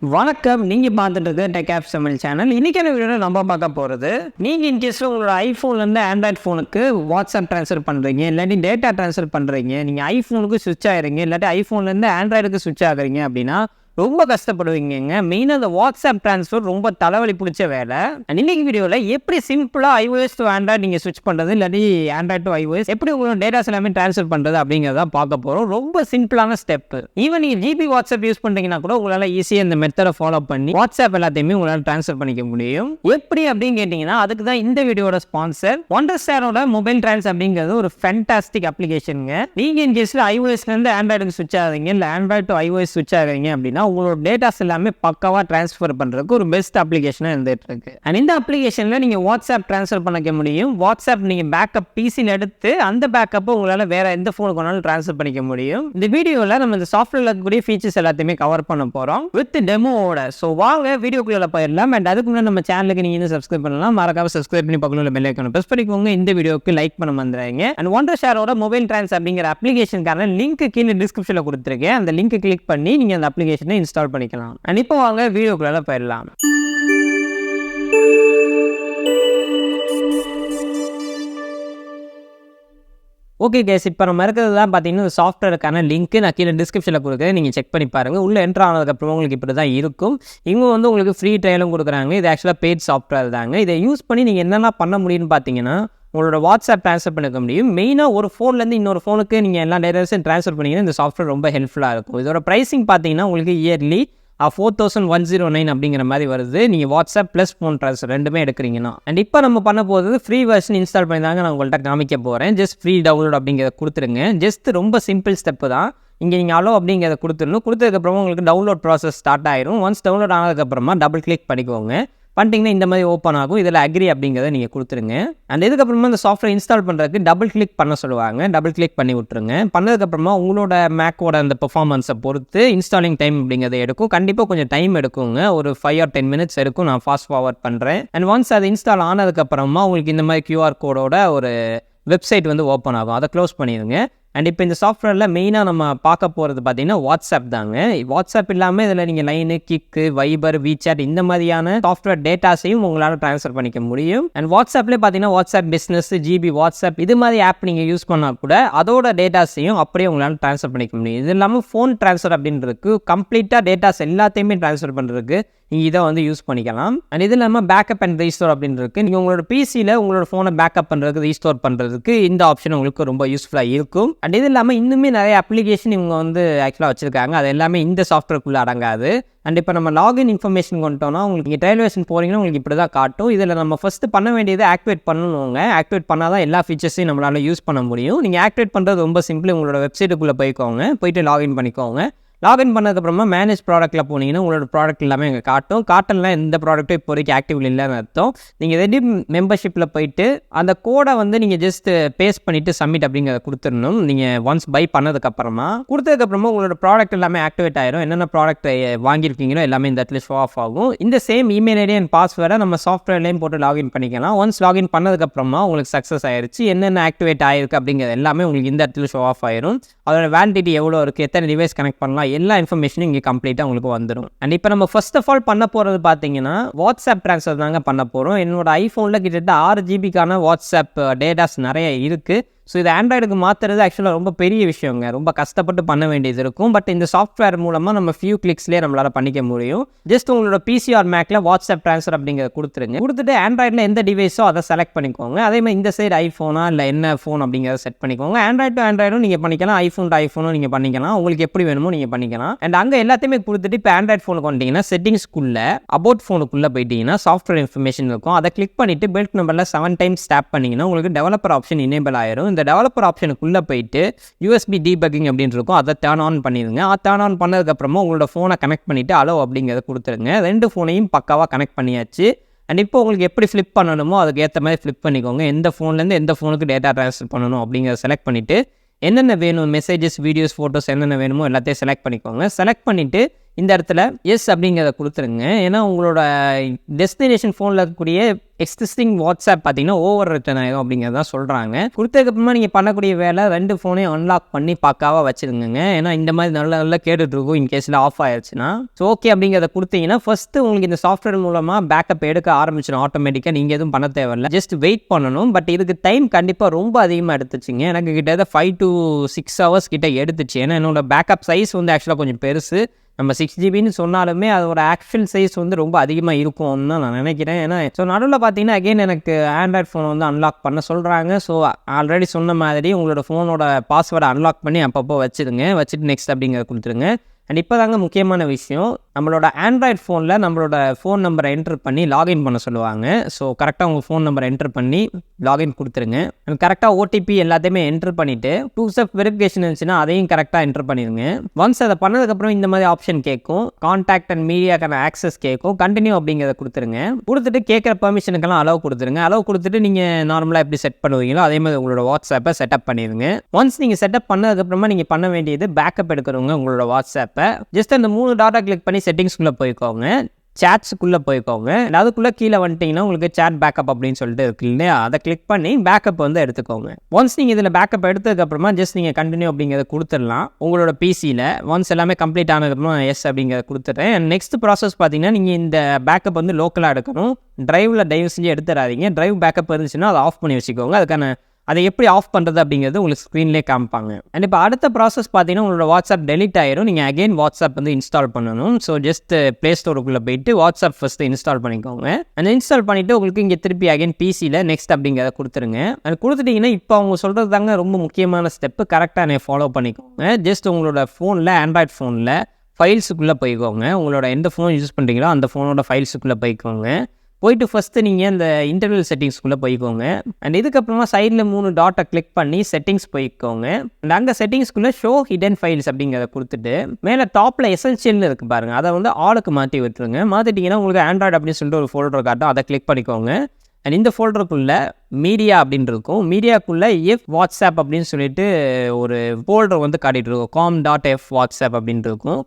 வணக்கம். நீங்கள் பார்த்துட்டு டெக் ஆப்ஸ் தமிழ் சேனல். இன்றைக்கான வீடியோவில் நம்ம பார்க்க போகிறது, நீங்கள் இன்கேஸில் உங்களோட ஐஃபோன்லேருந்து ஆண்ட்ராய்ட் ஃபோனுக்கு வாட்ஸ்அப் ட்ரான்ஸ்ஃபர் பண்ணுறீங்க, இல்லாட்டி டேட்டா ட்ரான்ஸ்ஃபர் பண்ணுறீங்க, நீங்கள் ஐஃபோனுக்கு ஸ்விட்ச் ஆகிறீங்க, இல்லாட்டி ஐஃபோன்லேருந்து ஆண்ட்ராய்டுக்கு ஸ்விட்ச் ஆகிறீங்க அப்படின்னா ரொம்ப கஷ்டப்படுவீங்க. மெயினாக அந்த வாட்ஸ்அப் ட்ரான்ஸ்ஃபர் ரொம்ப தலைவலி பிடிச்ச வேலை. இன்னைக்கு வீடியோவில் எப்படி சிம்பிளாக ஐஓஎஸ் டு ஆண்ட்ராய்டு நீங்கள் ஸ்விட்ச் பண்ணுறது, இல்லாட்டி ஆண்ட்ராய்டு டு ஐஓஎஸ் எப்படி உங்களோட டேட்டாஸ் எல்லாமே ட்ரான்ஸ்ஃபர் பண்ணுறது அப்படிங்கிறத பார்க்க போகிறோம். ரொம்ப சிம்பிளான ஸ்டெப்பு. ஈவன் நீங்கள் ஜிபி வாட்ஸ்அப் யூஸ் பண்ணுறீங்கன்னா கூட உங்களால் ஈஸியாக இந்த மெத்தடை ஃபாலோ பண்ணி வாட்ஸ்அப் எல்லாத்தையுமே உங்களால் ட்ரான்ஸ்ஃபர் பண்ணிக்க முடியும். எப்படி அப்படின்னு கேட்டிங்கன்னா, அதுக்கு தான் இந்த வீடியோட ஸ்பான்சர் ஒண்டர்ஸ்டாரோட மொபைல் ட்ரான்ஸ் அப்படிங்கிறது ஒரு ஃபேண்டாஸ்டிக் அப்ளிகேஷனுங்க. நீங்கள் இன் கேஸில் ஐஓஎஸ்லேருந்து ஆண்ட்ராய்டுக்கு ஸ்விட்ச் ஆகிறீங்க, இல்லை ஆண்ட்ராய்டு டு ஐஓஎஸ் ஸ்விட்ச் ஆகிறீங்க அப்படின்னா உங்களோட டேட்டாஸ் எல்லாமே பக்காவாக ட்ரான்ஸ்ஃபர் பண்ணுறதுக்கு ஒரு பெஸ்ட் அப்ளிகேஷனாக இருந்துகிட்டு இருக்கு. அண்ட் இந்த அப்ளிகேஷனில் நீங்கள் வாட்ஸ்அப் ட்ரான்ஸ்ஃபர் பண்ணிக்க முடியும். வாட்ஸ்அப் நீங்கள் பேக்கப் பிசியில் எடுத்து அந்த பேக்கப்பை உங்களால் வேறு எந்த ஃபோனுக்கு வேணாலும் ட்ரான்ஸ்ஃபர் பண்ணிக்க முடியும். இந்த வீடியோவில் நம்ம இந்த சாஃப்ட்வேரில் இருக்கக்கூடிய ஃபீச்சர்ஸ் எல்லாத்தையுமே கவர் பண்ண போகிறோம் வித் டெமோவோட. ஸோ வாங்க வீடியோக்குள்ளே போயிடலாம். அண்ட் அதுக்கு முன்னாடி நம்ம சேனலுக்கு நீங்கள் இன்னும் சப்ஸ்கிரைப் பண்ணலாம். மறக்காம சப்ஸ்கிரைப் பண்ணி பக்கத்தில் உள்ள பெல் ஐக்கானை ப்ரெஸ் பண்ணிக்கோங்க. இந்த வீடியோக்கு லைக் பண்ண வந்துடுங்க. அண்ட் ஒண்டர்ஸ்டாரோட மொபைல் ட்ரான்ஸ் அப்படிங்கிற அப்ளிகேஷனுக்கான லிங்க் கீழே டிஸ்கிரிப்ஷனில் கொடுத்துருக்கேன். அந்த லிங்க் கிளிக் பண்ணி நீங்கள் அந்த அப்ளிகேஷனை இன்ஸ்டால் பண்ணிக்கலாம். அண்ட் இப்போ வாங்க வீடியோக்குள்ள போயிடலாம். ஓகே கேஸ், இப்போ நம்ம இருக்கிறது தான் பார்த்தீங்கன்னா சாஃப்ட்வேருக்கான லிங்க் நான் கீழே டிஸ்கிரிப்ஷனில் கொடுக்குறேன். நீங்கள் செக் பண்ணி பாருங்கள். உள்ளே என்ட்ரு ஆனதுக்கப்புறம் உங்களுக்கு இப்படி தான் இருக்கும். இவங்க வந்து உங்களுக்கு ஃப்ரீ ட்ரையலும் கொடுக்குறாங்க. இது ஆக்சுவலாக பெய்ட் சாஃப்ட்வேர் தாங்க. இதை யூஸ் பண்ணி நீங்கள் என்னென்ன பண்ண முடியும்னு பார்த்தீங்கன்னா, உங்களோட வாட்ஸ்அப் ட்ரான்ஸ்ஃபர் பண்ணிக்க முடியும். மெயினாக ஒரு ஃபோன்லேருந்து இன்னொரு ஃபோனுக்கு நீங்கள் எல்லா டேட்டாஸையும் ட்ரான்ஸ்ஃபர் பண்ணிங்கன்னா இந்த சாஃப்ட்வேர் ரொம்ப ஹெல்ப்ஃபுல்லாக இருக்கும். இதோட ப்ரைஸிங் பார்த்தீங்கன்னா உங்களுக்கு இயர்லி 4109 அப்படிங்கிற மாதிரி வருது. நீங்கள் வாட்ஸ்அப் ப்ளஸ் ஃபோன் ட்ரான்ஸ்ஃபர் ரெண்டுமே எடுக்கிறீங்கன்னா. அண்ட் இப்போ நம்ம பண்ண போகிறது ஃப்ரீ வெர்ஷன் இன்ஸ்டால் பண்ணி தாங்க நான் உங்கள்கிட்ட காமிக்க போகிறேன். ஜஸ்ட் ஃப்ரீ டவுன்லோட் அப்படிங்கிறத கொடுத்துருங்க. ஜஸ்ட் ரொம்ப சிம்பிள் ஸ்டெப்பு தான். இங்கே நீங்கள் அலோ அப்படிங்கிறத கொடுத்துடணும். கொடுத்ததுக்கப்புறமா உங்களுக்கு டவுன்லோட் ப்ராசஸ் ஸ்டார்ட் ஆயிரும். ஒன்ஸ் டவுன்லோட் ஆனதுக்கப்புறமா டபுள் கிளிக் பண்ணிக்கோங்க. பண்ணிட்டீங்கன்னா இந்த மாதிரி ஓப்பன் ஆகும். இதில் அக்ரி அப்படிங்கிறத நீங்கள் கொடுத்துருங்க. அண்ட் இதுக்கப்புறமா இந்த சாஃப்ட்வேர் இன்ஸ்டால் பண்ணுறதுக்கு டபுள் கிளிக் பண்ண சொல்லுவாங்க. டபுள் கிளிக் பண்ணி விட்டுருங்க. பண்ணதுக்கப்புறமா உங்களோட மேக்கோட அந்த பெர்ஃபார்மன்ஸை பொறுத்து இன்ஸ்டாலிங் டைம் அப்படிங்கிறத எடுக்கும். கண்டிப்பாக கொஞ்சம் டைம் எடுக்குங்க. ஒரு 5 or 10 minutes எடுக்கும். நான் ஃபாஸ்ட் ஃபார்வர்ட் பண்ணுறேன். அண்ட் ஒன்ஸ் அது இன்ஸ்டால் ஆனதுக்கப்புறமா உங்களுக்கு இந்த மாதிரி QR கோடோட ஒரு வெப்சைட் வந்து ஓப்பன் ஆகும். அதை க்ளோஸ் பண்ணிடுங்க. அண்ட் இப்போ இந்த சாஃப்ட்வேரில் மெயினாக நம்ம பார்க்க போகிறது பார்த்தீங்கன்னா வாட்ஸ்அப் தாங்க. வாட்ஸ்அப் இல்லாமல் இதில் நீங்கள் லைனு, கிக்கு, வைபர், வீசாட் இந்த மாதிரியான சாஃப்ட்வேர் டேட்டாஸையும் உங்களால் ட்ரான்ஸ்ஃபர் பண்ணிக்க முடியும். அண்ட் வாட்ஸ்அப்லேயே பார்த்தீங்கன்னா வாட்ஸ்அப் பிஸ்னஸ், ஜிபி வாட்ஸ்அப் இது மாதிரி ஆப் நீங்கள் யூஸ் பண்ணால் கூட அதோட டேட்டாஸையும் அப்படியே உங்களால் ட்ரான்ஸ்ஃபர் பண்ணிக்க முடியும். இது இல்லாமல் ஃபோன் ட்ரான்ஸ்ஃபர் அப்படின்றதுக்கு கம்ப்ளீட்டாக டேட்டாஸ் எல்லாத்தையுமே ட்ரான்ஸ்ஃபர் பண்ணுறதுக்கு நீங்கள் இதை வந்து யூஸ் பண்ணிக்கலாம். அண்ட் இது இல்லாமல் பேக்கப் அண்ட் ரீஸ்டோர் அப்படின்றதுக்கு நீங்கள் உங்களோட பிசியில் உங்களோட ஃபோனை பேக்கப் பண்ணுறதுக்கு, ரீஸ்டோர் பண்ணுறதுக்கு இந்த ஆப்ஷன் உங்களுக்கு ரொம்ப யூஸ்ஃபுல்லாக இருக்கும். அண்ட் இது இல்லாமல் இன்னுமே நிறைய அப்ளிகேஷன் இவங்க வந்து ஆக்சுவலாக வச்சுருக்காங்க. அது எல்லாமே இந்த சாஃப்ட்வேருக்குள்ளே அடங்காது. அண்ட் இப்போ நம்ம லாகின் இன்ஃபர்மேஷன் கொண்டோம்னா உங்களுக்கு நீங்கள் ட்ரையல் வெர்ஷன் போகிறீங்கன்னா உங்களுக்கு இப்படி தான் காட்டும். இதில் நம்ம ஃபஸ்ட்டு பண்ண வேண்டியது ஆக்டிவேட் பண்ணணுங்க. ஆக்டிவேட் பண்ணால் தான் எல்லா ஃபீச்சர்ஸையும் நம்மளால் யூஸ் பண்ண முடியும். நீங்கள் ஆக்டிவேட் பண்ணுறது ரொம்ப சிம்பிள். உங்களோட வெப்சைட்டுக்குள்ளே போயிட்டு லாகின் பண்ணிக்கோங்க. லாகின் பண்ணதுக்கப்புறமா மேனேஜ் ப்ராடக்ட்டில் போனீங்கன்னா உங்களோட ப்ராடக்ட் எல்லாமே இங்கே காட்டும். காட்டலாம் எந்த ப்ராடக்ட்டும் இப்போதைக்கு ஆக்டிவில் இல்லைன்னு அர்த்தம். நீங்கள் ரெடி மெம்பர்ஷிப்பில் போயிட்டு அந்த கோடை வந்து நீங்கள் ஜஸ்ட் பேஸ்ட் பண்ணிவிட்டு சப்மிட் அப்படிங்கிறத கொடுத்துடணும். நீங்கள் ஒன்ஸ் பை பண்ணதுக்கப்புறமா கொடுத்ததுக்கப்புறமா உங்களோட ப்ராடக்ட் எல்லாமே ஆக்டிவேட் ஆயிரும். என்னென்ன ப்ராடக்ட் வாங்கியிருக்கீங்களோ எல்லாமே இந்த இடத்துல ஷோ ஆஃப் ஆகும். இந்த சேம் இமெயில் ஐடி அண்ட் பாஸ்வேர்டை நம்ம சாஃப்ட்வேர்லேயும் போட்டு லாகின் பண்ணிக்கலாம். ஒன்ஸ் லாகின் பண்ணதுக்கப்புறமா உங்களுக்கு சக்ஸஸ் ஆயிடுச்சு. என்னென்ன ஆக்டிவேட் ஆயிருக்கு அப்படிங்கிறது எல்லாமே உங்களுக்கு இந்த இடத்துல ஷோ ஆஃப் ஆயிரும். அதோட வேலிடிட்டி எவ்வளோ இருக்குது, எத்தனை டிவைஸ் கனெக்ட் பண்ணலாம், எல்லா இன்ஃபர்மேஷனும் இங்கே கம்ப்ளீட்டாக உங்களுக்கு வந்துடும். அண்ட் இப்போ நம்ம ஃபர்ஸ்ட் ஆஃப் ஆல் பண்ண போகிறது பார்த்தீங்கன்னா வாட்ஸ்அப் ட்ரான்ஸ்ஃபர் தாங்க பண்ண போகிறோம். என்னோட ஐஃபோனில் கிட்டத்தட்ட 6 ஜிபிக்கான வாட்ஸ்அப் டேட்டாஸ் நிறைய இருக்குது. ஸோ இது ஆண்ட்ராய்டுக்கு மாற்றுறது ஆக்சுவலாக ரொம்ப பெரிய விஷயங்க. ரொம்ப கஷ்டப்பட்டு பண்ண வேண்டியது இருக்கும். பட் இந்த சாஃப்ட்வேர் மூலமாக நம்ம ஃபியூ கிளிக்ஸ்லேயே நம்மளால் பண்ணிக்க முடியும். ஜஸ்ட் உங்களோட பிசிஆர் மேக்கில் வாட்ஸ்அப் ட்ரான்ஸ்ஃபர் அப்படிங்கிறத கொடுத்துருங்க. கொடுத்துட்டு ஆண்ட்ராய்டில் எந்த டிவைஸோ அதை செலக்ட் பண்ணிக்கோங்க. அதே மாதிரி இந்த சைடு ஐஃபோனா இல்லை என்ன ஃபோன் அப்படிங்கிறத செட் பண்ணிக்கோங்க. ஆண்ட்ராய்டு டு ஆண்ட்ராய்டும் நீங்கள் பண்ணிக்கலாம், ஐஃபோன் டு ஐஃபோனும் நீங்கள் பண்ணிக்கலாம். உங்களுக்கு எப்படி வேணுமோ நீங்கள் பண்ணிக்கலாம். அண்ட் அங்கே எல்லாத்தையுமே கொடுத்துட்டு இப்போ ஆண்ட்ராய்ட் ஃபோனுக்கு வந்துட்டிங்கன்னா செட்டிங்ஸ்குள்ளே அபவுட் ஃபோனுக்குள்ளே போயிட்டீங்கன்னா சாஃப்ட்வேர் இன்ஃபர்மேஷன் இருக்கும். அதை கிளிக் பண்ணிவிட்டு பெல்ட் நம்பரில் 7 times டேப் பண்ணிங்கன்னா உங்களுக்கு டெவலப்பர் ஆப்ஷன் எனேபிள் ஆயிரும். இந்த டெவலப்பர் ஆப்ஷனுக்குள்ளே போயிட்டு யூஎஸ்பி டீபக்கிங் அப்படின்னு இருக்கும். அதை டர்ன் ஆன் பண்ணிடுங்க. டர்ன் ஆன் பண்ணதுக்கப்புறமா உங்களோட ஃபோனை கனெக்ட் பண்ணிவிட்டு அலோ அப்படிங்கிறத கொடுத்துருங்க. 2 ஃபோனையும் பக்காவாக கனெக்ட் பண்ணியாச்சு. அண்ட் இப்போ உங்களுக்கு எப்படி ஃப்ளிப் பண்ணணுமோ அதுக்கு ஏற்ற மாதிரி ஃப்ளிப் பண்ணிக்கோங்க. எந்த ஃபோன்லேருந்து எந்த ஃபோனுக்கு டேட்டா ட்ரான்ஸ்ஃபர் பண்ணணும் அப்படிங்கிறத செலக்ட் பண்ணிவிட்டு என்னென்ன வேணும், மெசேஜஸ், வீடியோஸ், ஃபோட்டோஸ் என்னென்ன வேணுமோ எல்லாத்தையும் செலக்ட் பண்ணிக்கோங்க. செலக்ட் பண்ணிவிட்டு இந்த இடத்துல எஸ் அப்படிங்கிறத கொடுத்துருங்க. ஏன்னா உங்களோட டெஸ்டினேஷன் ஃபோனில் இருக்கக்கூடிய எக்ஸிஸ்டிங் வாட்ஸ்அப் பார்த்தீங்கன்னா ஓவர் ரிட்டர்ன் ஆகும் அப்படிங்கிறத சொல்கிறாங்க. கொடுத்ததுக்கப்புறமா நீங்கள் பண்ணக்கூடிய வேலை 2 ஃபோனையும் அன்லாக் பண்ணி பக்காவாக வச்சுருங்க. ஏன்னா இந்த மாதிரி நல்லா கேட்டுட்ருக்கும் இன்கேஸில் ஆஃப் ஆயிடுச்சுன்னா. ஸோ ஓகே அப்படிங்கிறத கொடுத்தீங்கன்னா ஃபஸ்ட்டு உங்களுக்கு இந்த சாஃப்ட்வேர் மூலமாக பேக்கப் எடுக்க ஆரம்பிச்சிடும் ஆட்டோமேட்டிக்காக. நீங்கள் எதுவும் பண்ண தேவையில்லை, ஜஸ்ட் வெயிட் பண்ணணும். பட் இதுக்கு டைம் கண்டிப்பாக ரொம்ப அதிகமாக எடுத்துச்சுங்க. எனக்கு கிட்டத்தட்ட 5 to 6 hours கிட்ட எடுத்துச்சு. ஏன்னா என்னோட பேக்கப் சைஸ் வந்து ஆக்சுவலாக கொஞ்சம் பெருசு. நம்ம 6GB சொன்னாலுமே அதோட ஆக்சுவல் சைஸ் வந்து ரொம்ப அதிகமாக இருக்கும்னு தான் நான் நினைக்கிறேன். ஏன்னா ஸோ நடுவில் பார்த்தீங்கன்னா அகெயின் எனக்கு ஆண்ட்ராய்ட் ஃபோனை வந்து அன்லாக் பண்ண சொல்கிறாங்க. ஸோ ஆல்ரெடி சொன்ன மாதிரி உங்களோட ஃபோனோட பாஸ்வேர்டை அன்லாக் பண்ணி அப்பப்போ வச்சுருங்க. வச்சுட்டு நெக்ஸ்ட் அப்படிங்கிறத கொடுத்துருங்க. அண்ட் இப்போ தாங்க முக்கியமான விஷயம், நம்மளோட ஆண்ட்ராய்ட் ஃபோனில் நம்மளோட ஃபோன் நம்பரை என்ட்ரு பண்ணி லாகின் பண்ண சொல்லுவாங்க. ஸோ கரெக்டாக உங்கள் ஃபோன் நம்பரை என்ட்ரு பண்ணி லாகின் கொடுத்துருங்க. கரெக்டாக ஓடிபி எல்லாத்தையுமே என்ட்ரு பண்ணிவிட்டு 2 ஸ்டெப் வெரிஃபிகேஷன் இருந்துச்சுன்னா அதையும் கரெக்டாக என்ட்ரு பண்ணிடுங்க. ஒன்ஸ் அதை பண்ணதுக்கப்புறம் இந்த மாதிரி ஆப்ஷன் கேட்கும், கான்டாக்ட் அண்ட் மீடியாக்கான ஆக்சஸ் கேட்கும். கண்டினியூ அப்படிங்கிறத கொடுத்துருங்க. கொடுத்துட்டு கேட்குற பர்மிஷனுக்கெல்லாம் அலோவ் கொடுத்துருங்க. அலோவ் கொடுத்துட்டு நீங்கள் நார்மலாக எப்படி செட் பண்ணுவீங்களோ அதே மாதிரி உங்களோட வாட்ஸ்அப்பை செட்டப் பண்ணிடுங்க. ஒன்ஸ் நீங்கள் செட்டப் பண்ணதுக்கப்புறமா நீங்கள் பண்ண வேண்டியது பேக்கப் எடுக்கிறவங்க உங்களோட வாட்ஸ்அப் ஜஸ்ட் அந்த 3 டாட்டா கிளிக் பண்ணி செட்டிங்ஸ்குள்ளே போய்க்கோங்க, சாட்ஸுக்குள்ளே போய்க்கோங்க. அதுக்குள்ளே கீழே வந்துட்டிங்கன்னா உங்களுக்கு சாட் பேக்கப் அப்படின்னு சொல்லிட்டு இருக்கு இல்லையா, அதை கிளிக் பண்ணி பேக்கப் வந்து எடுத்துக்கோங்க. ஒன்ஸ் நீங்கள் இதில் பேக்கப் எடுத்ததுக்கப்புறமா ஜஸ்ட் நீங்கள் கண்டினியூ அப்படிங்கிறத கொடுத்துடலாம் உங்களோட பிசியில். ஒன்ஸ் எல்லாமே கம்ப்ளீட் ஆனதுக்கப்புறமா எஸ் அப்படிங்கிறத கொடுத்துட்றேன். நெக்ஸ்ட் ப்ராசஸ் பார்த்தீங்கன்னா நீங்கள் இந்த பேக்கப் வந்து லோக்கலாக எடுக்கணும். ட்ரைவில் தயவு செஞ்சு எடுத்துடாதீங்க. ட்ரைவ் பேக்கப் இருந்துச்சுன்னா அதை ஆஃப் பண்ணி வச்சுக்கோங்க. அதுக்கான அதை எப்படி ஆஃப் பண்ணுறது அப்படிங்கிறது உங்களுக்கு ஸ்க்ரீன்லேயே காமிப்பாங்க. அண்ட் இப்போ அடுத்த ப்ராசஸ் பார்த்தீங்கன்னா உங்களோட வாட்ஸ்அப் டெலிட் ஆயிரும். நீங்கள் அகைன் வாட்ஸ்அப் வந்து இன்ஸ்டால் பண்ணணும். ஸோ ஜஸ்ட் ப்ளே ஸ்டோருக்குள்ளே போயிட்டு வாட்ஸ்அப் ஃபஸ்ட்டு இன்ஸ்டால் பண்ணிக்கோங்க. அந்த இன்ஸ்டால் பண்ணிவிட்டு உங்களுக்கு இங்கே திருப்பி அகைன் பிசியில் நெக்ஸ்ட் அப்படிங்கிறத கொடுத்துருங்க. அது கொடுத்துட்டிங்கன்னா இப்போ அவங்க சொல்கிறது தாங்க ரொம்ப முக்கியமான ஸ்டெப்பு. கரெக்டாக என்னை ஃபாலோ பண்ணிக்கோங்க. ஜஸ்ட் உங்களோட ஃபோனில் ஆண்ட்ராய்ட் ஃபோனில் ஃபைல்ஸுக்குள்ளே போய்க்கோங்க. உங்களோட எந்த ஃபோன் யூஸ் பண்ணுறீங்களோ அந்த ஃபோனோட ஃபைல்ஸுக்குள்ளே போய்க்கோங்க. போயிட்டு ஃபஸ்ட்டு நீங்கள் இந்த இன்டர்னல் செட்டிங்ஸ்குள்ளே போய்க்கோங்க. அண்ட் இதுக்கப்புறமா சைடில் 3 டாட்டை கிளிக் பண்ணி செட்டிங்ஸ் போய்க்கோங்க. அண்ட் அங்கே செட்டிங்ஸ்குள்ளே ஷோ ஹிடன் ஃபைல்ஸ் அப்படிங்கிறத கொடுத்துட்டு மேலே டாப்பில் எசென்ஷியல்னு இருக்குது பாருங்கள், அதை வந்து ஆளுக்கு மாற்றி விட்டுருங்க. மாற்றிட்டிங்கன்னா உங்களுக்கு ஆண்ட்ராய்டு அப்படின்னு சொல்லிட்டு ஒரு ஃபோல்டர் காட்டும், அதை கிளிக் பண்ணிக்கோங்க. அண்ட் இந்த ஃபோல்டருக்குள்ளே மீடியா அப்படின்னு இருக்கும். மீடியாக்குள்ளே எஃப் வாட்ஸ்அப் அப்படின்னு சொல்லிட்டு ஒரு ஃபோல்டர் வந்து காட்டிகிட்டு இருக்கும், com.f வாட்ஸ்அப் அப்படின்னு இருக்கும்.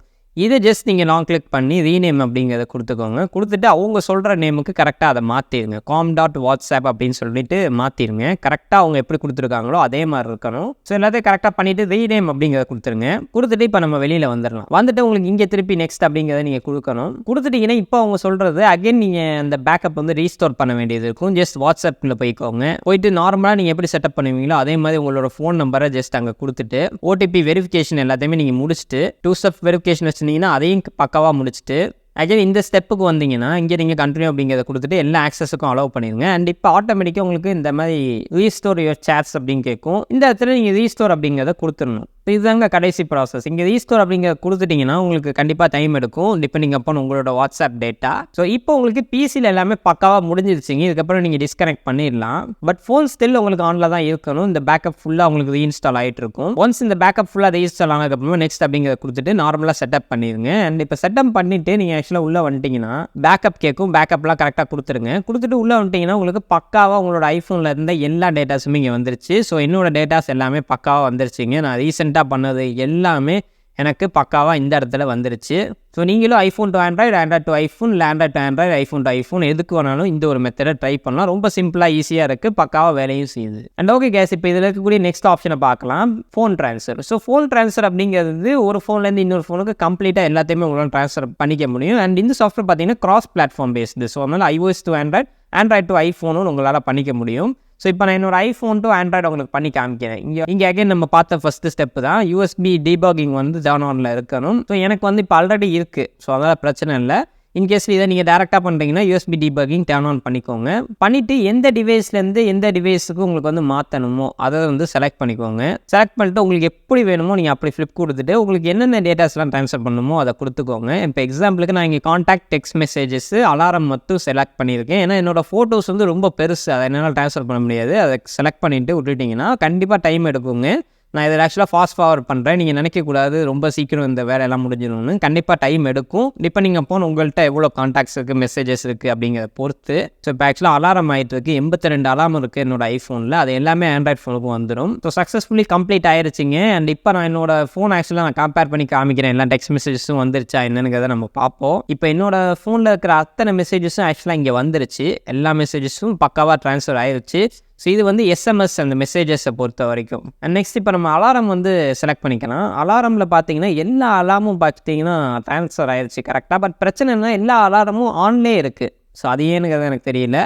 இதை ஜஸ்ட் நீங்கள் லாங் கிளிக் பண்ணி ரீநேம் அப்படிங்கிறத கொடுத்துக்கோங்க. கொடுத்துட்டு அவங்க சொல்கிற நேமுக்கு கரெக்டாக அதை மாற்றிடுங்க. com.whatsapp அப்படின்னு சொல்லிட்டு மாற்றிடுங்க. கரெக்டாக அவங்க எப்படி கொடுத்துருக்காங்களோ அதே மாதிரி இருக்கணும். ஸோ எல்லாத்தையும் கரெக்டாக பண்ணிவிட்டு ரீநேம் அப்படிங்கிறத கொடுத்துருங்க. கொடுத்துட்டு இப்போ நம்ம வெளியில் வந்துடலாம். வந்துட்டு உங்களுக்கு இங்கே திருப்பி நெக்ஸ்ட் அப்படிங்கிறத நீங்கள் கொடுக்கணும். கொடுத்துட்டிங்கன்னா இப்போ அவங்க சொல்கிறது அகைன் நீங்கள் அந்த பேக்கப் வந்து ரீஸ்டோர் பண்ண வேண்டியது இருக்கும். ஜஸ்ட் வாட்ஸ்அப்பில் போய்க்கோங்க. போயிட்டு நார்மலாக நீங்கள் எப்படி செட்டப் பண்ணுவீங்களோ அதே மாதிரி உங்களோட ஃபோன் நம்பரை ஜஸ்ட் அங்கே கொடுத்துட்டு ஓடிபி வெரிஃபிகேஷன் எல்லாத்தையுமே நீங்கள் முடிச்சுட்டு 2 ஸ்டெப் வெரிஃபிகேஷன் வச்சுருந்தீங்கன்னா அதையும் பக்காவாக முடிச்சுட்டு ஆக்சுவலி இந்த ஸ்டெப்புக்கு வந்தீங்கன்னா இங்கே நீங்கள் கண்டினியூ அப்படிங்கிறத கொடுத்துட்டு எல்லா ஆக்சஸுக்கும் அலோவ் பண்ணிடுங்க. அண்ட் இப்போ ஆட்டோமேட்டிக்காக உங்களுக்கு இந்த மாதிரி ரீஸ்டோர் யுவர் சாட்ஸ் அப்படின்னு கேட்கும். இந்த இடத்துல நீங்கள் ரீஸ்டோர் அப்படிங்கிறத கொடுத்துடணும். இதுதாங்க கடைசி ப்ராசஸ். இங்கே ரீஸ்டோர் அப்படிங்கிறத கொடுத்துட்டிங்கன்னா உங்களுக்கு கண்டிப்பாக டைம் எடுக்கும் டிபெண்டிங் அப்போன் உங்களோட வாட்ஸ்அப் டேட்டா. ஸோ இப்போ உங்களுக்கு பிசியில் எல்லாமே பக்காவாக முடிஞ்சிருச்சிங்க. இதுக்கப்புறம் நீங்கள் டிஸ்கனெக்ட் பண்ணிடலாம். பட் ஃபோன் ஸ்டில் உங்களுக்கு ஆனில் தான் இருக்கணும். இந்த பேக்கப் ஃபுல்லாக உங்களுக்கு ரீஇன்ஸ்டால் ஆகிட்டு இருக்கும். ஒன்ஸ் இந்த பேக்கப் ஃபுல்லாக ரீஇன்ஸ்டால் ஆனதுக்கப்புறமா நெக்ஸ்ட் அப்படிங்கிறத கொடுத்துட்டு நார்மலாக செட்டப் பண்ணிடுங்க. அண்ட் இப்போ செட்டப் பண்ணிவிட்டு நீங்கள் ஆக்சுவலாக உள்ளே வந்துட்டிங்கன்னா பேக்கப் கேட்கும். பேக்கப்லாம் கரெக்டாக கொடுத்துருங்க. கொடுத்துட்டு உள்ளே வந்துட்டிங்கன்னா உங்களுக்கு பக்காவாக உங்களோட ஐஃபோனில் இருந்த எல்லா டேட்டாஸுமே இங்கே வந்துருச்சு. ஸோ என்னோட டேட்டாஸ் எல்லாமே பக்காவாக வந்துருச்சுங்க. நான் ரீசெண்டாக பண்ணது எல்லாமே எனக்கு பக்காவாக இந்த இடத்துல வந்துருச்சு. ஸோ நீங்களும் iPhone to Android, Android to iPhone, இல்லை Android to Android, iPhone to iPhone எதுக்கு வேணாலும் இந்த ஒரு மெத்தடை ட்ரை பண்ணலாம். ரொம்ப சிம்பிளாக ஈஸியாக இருக்குது, பக்காவாக வேலையும் செய்யுது. அண்ட் ஓகே கேஸ், இப்போ இதில் இருக்கக்கூடிய நெக்ஸ்ட் ஆப்ஷனை பார்க்கலாம், phone transfer. So phone transfer அப்படிங்கிறது ஒரு ஃபோன்லேருந்து இன்னொரு ஃபோனுக்கு கம்ப்ளீட்டாக எல்லாத்தையுமே உங்களால் ட்ரான்ஸ்ஃபர் பண்ணிக்க முடியும். அண்ட் இந்த சாஃப்ட்வேர் பார்த்தீங்கன்னா கிராஸ் பிளாட்ஃபார்ம் பேஸ்டு. ஸோ அதனால் iOS to Android, Android to ஐஃபோனும் உங்களால் பண்ணிக்க முடியும். ஸோ இப்போ நான் என்னோட ஐஃபோன் டு ஆண்ட்ராய்டு உங்களுக்கு பண்ணி காமிக்கிறேன். இங்கே அகைன் நம்ம பார்த்த ஃபஸ்ட்டு ஸ்டெப்பு தான் USB டீபக்கிங் வந்து டவுன் ஆனில் இருக்கணும். ஸோ எனக்கு வந்து இப்போ ஆல்ரெடி இருக்குது. ஸோ அதனால் பிரச்சனை இல்லை. இன்கேஸ் இதை நீங்கள் டேரெக்டாக பண்ணுறீங்கன்னா USB டீபக்கிங் டர்ன் ஆன் பண்ணிக்கோங்க. பண்ணிவிட்டு எந்த டிவைஸ்லேருந்து எந்த டிவைஸுக்கு உங்களுக்கு வந்து மாற்றணுமோ அதை வந்து செலக்ட் பண்ணிக்கோங்க. செலக்ட் பண்ணிட்டு உங்களுக்கு எப்படி வேணுமோ நீங்கள் அப்படி ஃப்ளிப் கொடுத்துட்டு உங்களுக்கு என்னென்ன டேட்டாஸ்லாம் ட்ரான்ஸ்ஃபர் பண்ணணுமோ அதை கொடுத்துக்கோங்க. இப்போ எக்ஸாம்பிளுக்கு நான் இங்கே கான்டாக்ட், டெக்ஸ்ட் மெசேஜஸ், அலாரம் மட்டும் செலக்ட் பண்ணியிருக்கேன். ஏன்னா என்னோட ஃபோட்டோஸ் வந்து ரொம்ப பெருசு, அதை என்னால் ட்ரான்ஸ்ஃபர் பண்ண முடியாது. அதை செலக்ட் பண்ணிவிட்டு விட்டுட்டிங்கன்னா கண்டிப்பாக டைம் எடுக்குங்க. நான் இதில் ஆக்சுவலாக ஃபாஸ்ட் ஃபார்வர்ட் பண்ணுறேன். நீங்கள் நினைக்கக்கூடாது ரொம்ப சீக்கிரம் இந்த வேலையெல்லாம் முடிஞ்சிடணும்னு. கண்டிப்பாக டைம் எடுக்கும். இப்போ நீங்கள் ஃபோன் உங்கள்கிட்ட எவ்வளோ கான்டாக்ட்ஸ் இருக்குது, மெசேஜஸ் இருக்குது அப்படிங்கிறத பொறுத்து. ஸோ இப்போ ஆக்சுவலாக அலாரம் ஆகிட்டு இருக்கு. 82 அலாரம் இருக்குது என்னோட ஐஃபோனில். அது எல்லாமே ஆண்ட்ராய்ட் ஃபோனுக்கும் வந்துடும். ஸோ சக்ஸஸ்ஃபுல்லி கம்ப்ளீட் ஆயிருச்சுங்க. அண்ட் இப்போ நான் என்னோட ஃபோன் ஆக்சுவலாக நான் கம்பேர் பண்ணி காமிக்கிறேன். எல்லா டெக்ஸ்ட் மெசேஜஸும் வந்துருச்சா என்னங்கிறத நம்ம பார்ப்போம். இப்போ என்னோட ஃபோனில் இருக்கிற அத்தனை மெசேஜஸும் ஆக்சுவலாக இங்கே வந்துருச்சு. எல்லா மெசேஜஸும் பக்காவாக ட்ரான்ஸ்ஃபர் ஆயிருச்சு. ஸோ இது வந்து எஸ்எம்எஸ் அந்த மெசேஜஸை பொறுத்த வரைக்கும். அண்ட் நெக்ஸ்ட் இப்போ நம்ம அலாரம் வந்து செலக்ட் பண்ணிக்கலாம். அலாரமில் பார்த்தீங்கன்னா எல்லா அலாரமும் பார்த்தீங்கன்னா ட்ரான்ஸ்ஃபர் ஆயிடுச்சு கரெக்டாக. பட் பிரச்சனை என்ன, எல்லா அலாரமும் ஆன்லேயே இருக்குது. ஸோ அது ஏனுங்கிறது எனக்கு தெரியல.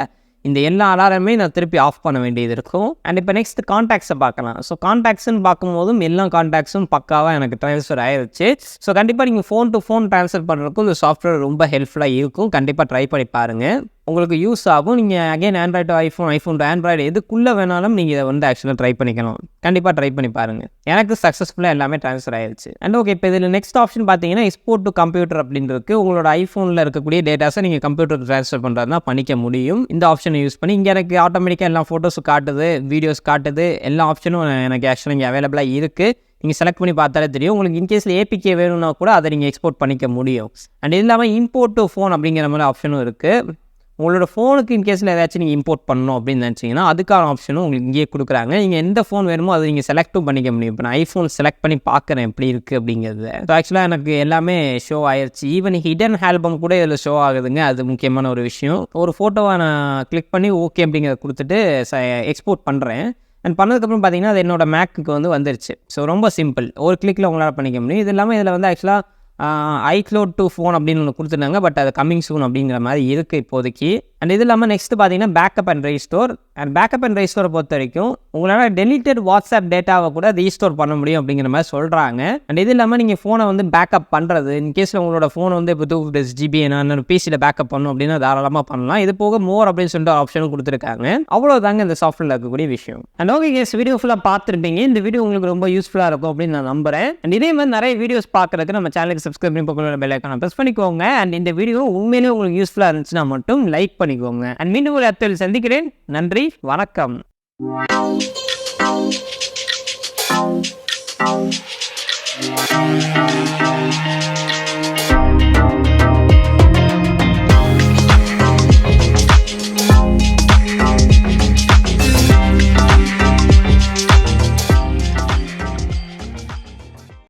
இந்த எல்லா அலாரமே நான் திருப்பி ஆஃப் பண்ண வேண்டியது இருக்கும். அண்ட் இப்போ நெக்ஸ்ட் கான்டாக்ட்ஸை பார்க்கலாம். ஸோ கான்டாக்ட்ஸ்ன்னு பார்க்கும்போதும் எல்லா கான்டாக்ட்ஸும் பக்காவாக எனக்கு ட்ரான்ஸ்ஃபர் ஆயிடுச்சு. ஸோ கண்டிப்பாக நீங்கள் ஃபோன் டு ஃபோன் ட்ரான்ஸ்ஃபர் பண்ணுறதுக்கும் இந்த சாஃப்ட்வேர் ரொம்ப ஹெல்ப்ஃபுல்லாக இருக்கும். கண்டிப்பாக ட்ரை பண்ணி பாருங்கள், உங்களுக்கு யூஸ் ஆகும். நீங்கள் again Android to iPhone to Android எதுக்குள்ளே வேணாலும் நீங்கள் இதை வந்து ஆக்சுவலாக ட்ரை பண்ணிக்கலாம். கண்டிப்பாக ட்ரை பண்ணி பாருங்கள். எனக்கு சக்ஸஸ்ஃபுல்லாக எல்லாமே ட்ரான்ஸ்ஃபர் ஆயிடுச்சு. அண்ட் ஓகே, இப்போ இதில் நெக்ஸ்ட் ஆப்ஷன் பார்த்தீங்கன்னா எக்ஸ்போர்ட் டு கம்ப்யூட்டர் அப்படின்னு இருக்குது. உங்களோட ஐஃபோனில் இருக்கக்கூடிய டேட்டாஸை நீங்கள் கம்ப்யூட்டருக்கு ட்ரான்ஸ்ஃபர் பண்ணுறதுனா பண்ணிக்க முடியும். இந்த ஆப்ஷனை யூஸ் பண்ணி இங்கே எனக்கு ஆட்டோமேட்டிக்காக எல்லா ஃபோட்டோஸும் காட்டுது, வீடியோஸ் காட்டுது, எல்லா ஆப்ஷனும் எனக்கு ஆக்சுவலாக இங்கே அவைலபிளாக இருக்குது. நீங்கள் செலக்ட் பண்ணி பார்த்தாலே தெரியும். உங்களுக்கு இன்கேஸில் ஏபிகே வேணும்னா கூட அதை நீங்கள் எக்ஸ்போர்ட் பண்ணிக்க முடியும். அண்ட் இது இல்லாமல் இம்போர்ட் டு ஃபோன் அப்படிங்கிற மாதிரி ஆப்ஷனும் இருக்குது. உங்களோட ஃபோனுக்கு இன்கேஸில் ஏதாச்சும் நீங்கள் இம்போர்ட் பண்ணணும் அப்படின்னு நினச்சிங்கன்னா அதுக்கான ஆப்ஷனும் உங்களுக்கு இங்கேயே கொடுக்குறாங்க. நீங்கள் எந்த ஃபோன் வேணுமோ அதை நீங்கள் செலக்ட்டும் பண்ணிக்க முடியும். இப்போ நான் ஐஃபோன் செலக்ட் பண்ணி பார்க்குறேன் எப்படி இருக்குது அப்படிங்கிறது. ஸோ ஆக்சுவலாக எனக்கு எல்லாமே ஷோ ஆயிடுச்சு. ஈவன் ஹிடன் ஆல்பம் கூட இதில் ஷோ ஆகுதுங்க. அது முக்கியமான ஒரு விஷயம். ஒரு ஃபோட்டோவை நான் கிளிக் பண்ணி ஓகே அப்படிங்கிறத கொடுத்துட்டு எக்ஸ்போர்ட் பண்ணுறேன். அண்ட் பண்ணதுக்கப்புறம் பார்த்தீங்கன்னா அது என்னோட மேக்குக்கு வந்து வந்துருச்சு. ஸோ ரொம்ப சிம்பிள், ஒரு கிளிக்கில் உங்களால் பண்ணிக்க முடியும். இது இல்லாமல் இதில் வந்து ஆக்சுவலாக ஐக்ளவுட் டு ஃபோன் அப்படின்னு ஒன்று கொடுத்துருந்தாங்க. பட் அது கம்மிங் சூன் அப்படிங்கிற மாதிரி இருக்குது இப்போதைக்கு. அண்ட் இது இல்லாமல் நெக்ஸ்ட் பார்த்தீங்கன்னா backup and restore. And backup and ரீஸ்டோரை பொறுத்த வரைக்கும் உங்களால் டெலிட்டட் வாட்ஸ்அப் டேட்டாவை கூட ரீஸ்டோர் பண்ண முடியும் அப்படிங்கிற மாதிரி சொல்கிறாங்க. அண்ட் இது இல்லாமல் நீங்கள் ஃபோனை வந்து பேக்கப் பண்ணுறது, இன்கேஸில் உங்களோட ஃபோன் வந்து இப்போ 256 GB என்னோட பிசியில் பேக்கப் பண்ணணும் அப்படின்னா தாராளமாக பண்ணலாம். இது போக மோர் அப்படின்னு சொல்லிட்டு ஆப்ஷனும் கொடுத்துருக்காங்க. அவ்வளோதாங்க இந்த சாஃப்ட்வேரில் இருக்கக்கூடிய விஷயம். அண்ட் ஓகே கேஸ், வீடியோ ஃபுல்லாக பார்த்துருப்பீங்க. இந்த வீடியோ உங்களுக்கு ரொம்ப யூஸ்ஃபுல்லாக இருக்கும் அப்படின்னு நான் நம்புகிறேன். அண்ட் இதே மாதிரி நிறைய வீடியோஸ் பார்க்குறதுக்கு நம்ம சேனலுக்கு சப்ஸ்கிரைப் பண்ணி பக்கத்தில் பெல் ஐகானை ப்ரெஸ் பண்ணிக்கோங்க. அண்ட் இந்த வீடியோ உண்மையிலேயே உங்களுக்கு யூஸ்ஃபுல்லாக இருந்துச்சுன்னா மட்டும் லைக் பண்ணிக்கோங்க. அண்ட் மீண்டும் ஒரு அர்த்தத்தில் சந்திக்கிறேன். நன்றி, வணக்கம்.